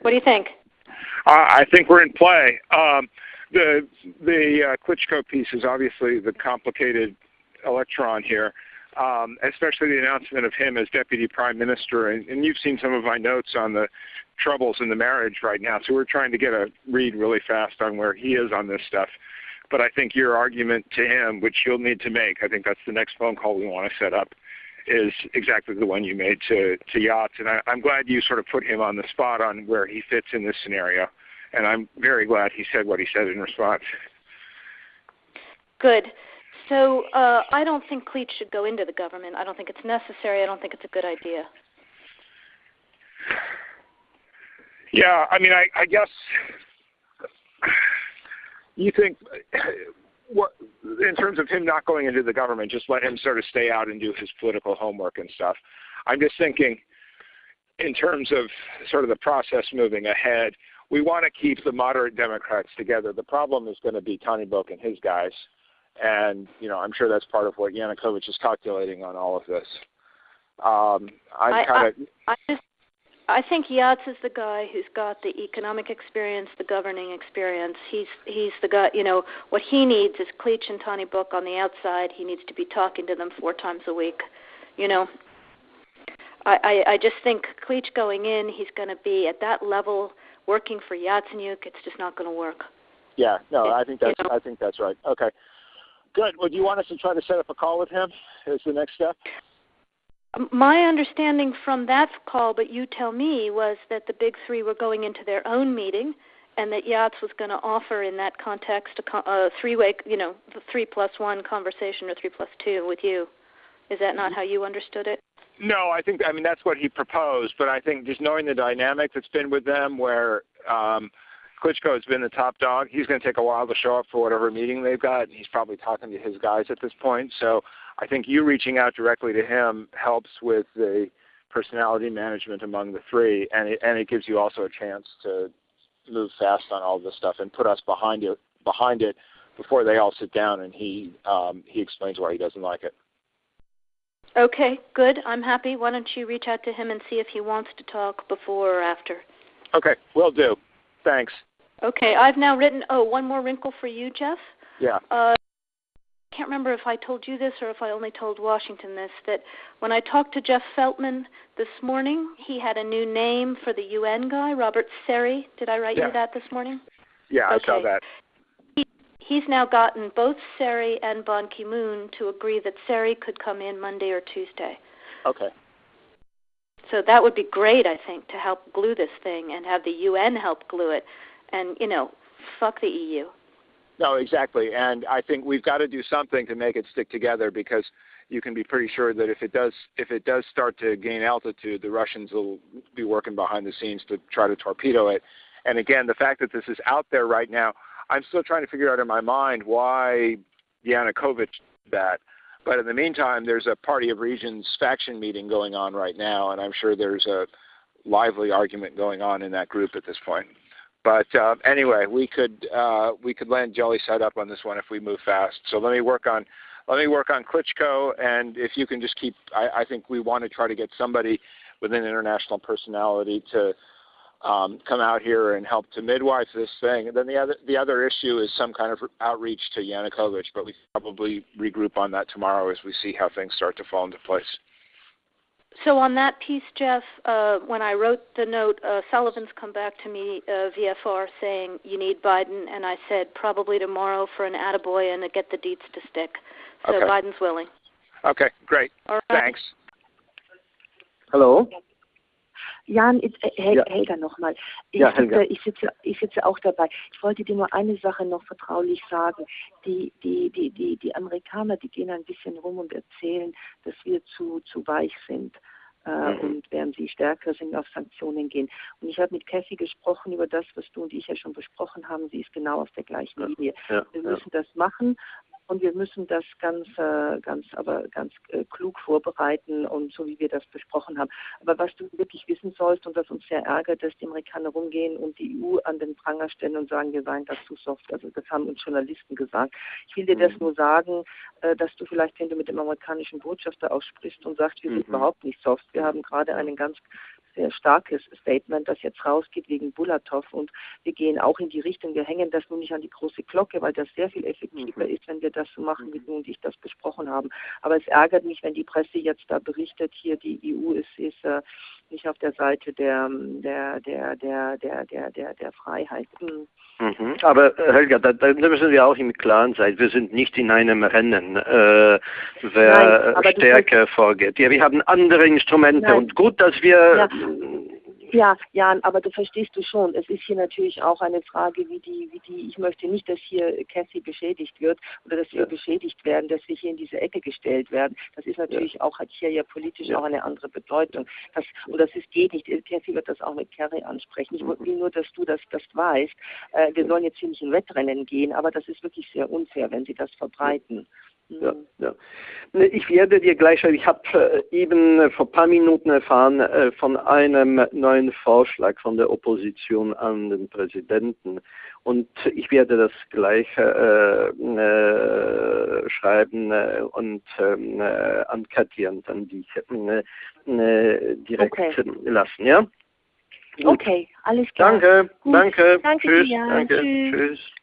What do you think? I think we're in play. The Klitschko piece is obviously the complicated electron here, especially the announcement of him as deputy prime minister. And you've seen some of my notes on the troubles in the marriage right now, so we're trying to get a read really fast on where he is on this stuff. But I think your argument to him, which you'll need to make, I think that's the next phone call we want to set up, is exactly the one you made to Yachts. And I'm glad you sort of put him on the spot on where he fits in this scenario. And I'm very glad he said what he said in response. Good. So I don't think Klitsch should go into the government. I don't think it's necessary. I don't think it's a good idea. Yeah, I mean, I guess you think, what, in terms of him not going into the government, just let him sort of stay out and do his political homework and stuff. I'm just thinking in terms of sort of the process moving ahead, we want to keep the moderate Democrats together. The problem is going to be Tony Book and his guys. And, you know, I'm sure that's part of what Yanukovych is calculating on all of this. I think Yachts is the guy who's got the economic experience, the governing experience. He's the guy, you know, what he needs is Klitsch and Tony Book on the outside. He needs to be talking to them 4 times a week, you know. I just think Klitsch going in, he's going to be at that level working for Yatsenyuk. It's just not going to work. Yeah, no, I think that's right. Okay. Good. Well, do you want us to try to set up a call with him as the next step? My understanding from that call, but you tell me, was that the big three were going into their own meeting and that Yachts was going to offer in that context a three-way, you know, the 3+1 conversation or 3+2 with you. Is that not how you understood it? No, I mean, that's what he proposed, but I think just knowing the dynamic that's been with them where Klitschko has been the top dog, he's going to take a while to show up for whatever meeting they've got, and he's probably talking to his guys at this point. So I think you reaching out directly to him helps with the personality management among the three, and it gives you also a chance to move fast on all this stuff and put us behind it before they all sit down and he explains why he doesn't like it. Okay, good. I'm happy. Why don't you reach out to him and see if he wants to talk before or after? Okay, will do. Thanks. Okay, I've now written, one more wrinkle for you, Jeff. Yeah. I can't remember if I told you this or if I only told Washington this, that when I talked to Jeff Feltman this morning, he had a new name for the UN guy, Robert Seri. Did I write you that this morning? Yeah, okay. I saw that. He's now gotten both Seri and Ban Ki-moon to agree that Seri could come in Monday or Tuesday. Okay. So that would be great, I think, to help glue this thing and have the UN help glue it. And, you know, fuck the EU. No, exactly. And I think we've got to do something to make it stick together, because you can be pretty sure that if it does start to gain altitude, the Russians will be working behind the scenes to try to torpedo it. And again, the fact that this is out there right now, I'm still trying to figure out in my mind why Yanukovych did that. But in the meantime, there's a Party of Regions faction meeting going on right now, and I'm sure there's a lively argument going on in that group at this point. But anyway, we could land jelly side up on this one if we move fast. So let me work on Klitschko, and if you can just keep, I think we want to try to get somebody with an international personality to come out here and help to midwife this thing. And then the other issue is some kind of outreach to Yanukovych, but we probably regroup on that tomorrow as we see how things start to fall into place. So on that piece, Jeff, when I wrote the note, Sullivan's come back to me, VFR, saying you need Biden, and I said probably tomorrow for an attaboy and to get the deets to stick. So okay. Biden's willing. Okay, great. All right. Thanks. Hello? Jan, Helga nochmal. Ich sitze auch dabei. Ich wollte dir nur eine Sache noch vertraulich sagen. Die Amerikaner, die gehen ein bisschen rum und erzählen, dass wir zu weich sind. Und während sie stärker sind, auf Sanktionen gehen. Und ich habe mit Kathy gesprochen über das, was du und ich ja schon besprochen haben. Sie ist genau auf der gleichen Linie. Wir müssen das machen. Und wir müssen das ganz klug vorbereiten und so, wie wir das besprochen haben. Aber was du wirklich wissen sollst und was uns sehr ärgert, dass die Amerikaner rumgehen und die EU an den Pranger stellen und sagen, wir seien da zu soft. Also das haben uns Journalisten gesagt. Ich will dir das nur sagen, dass du vielleicht, wenn du mit dem amerikanischen Botschafter auch sprichst und sagst, wir sind überhaupt nicht soft. Wir haben gerade einen ganz sehr starkes Statement, das jetzt rausgeht wegen Bulatov, und wir gehen auch in die Richtung, wir hängen das nun nicht an die große Glocke, weil das sehr viel effektiver ist, wenn wir das so machen, wie du und ich das besprochen haben. Aber es ärgert mich, wenn die Presse jetzt da berichtet, hier die EU ist nicht auf der Seite der Freiheit. Aber Helga, da müssen wir auch im Klaren sein. Wir sind nicht in einem Rennen, wer stärker vorgeht. Ja, wir haben andere Instrumente und gut, dass wir... Ja, Jan, aber du verstehst du schon, es ist hier natürlich auch eine Frage, ich möchte nicht, dass hier Cathy beschädigt wird oder dass wir beschädigt werden, dass wir hier in diese Ecke gestellt werden. Das ist natürlich auch, hat hier ja politisch auch eine andere Bedeutung. Geht nicht. Cathy wird das auch mit Kerry ansprechen. Ich will nur, dass du das weißt. Wir sollen jetzt hier nicht in Wettrennen gehen, aber das ist wirklich sehr unfair, wenn sie das verbreiten. Ja. Ich werde dir gleich schreiben, ich habe eben vor ein paar Minuten erfahren von einem neuen Vorschlag von der Opposition an den Präsidenten, und ich werde das gleich schreiben und an Katja und an dich direkt lassen, ja? Gut. Okay, alles klar. Danke, gut. danke, Danke tschüss, dir, danke, tschüss. Tschüss.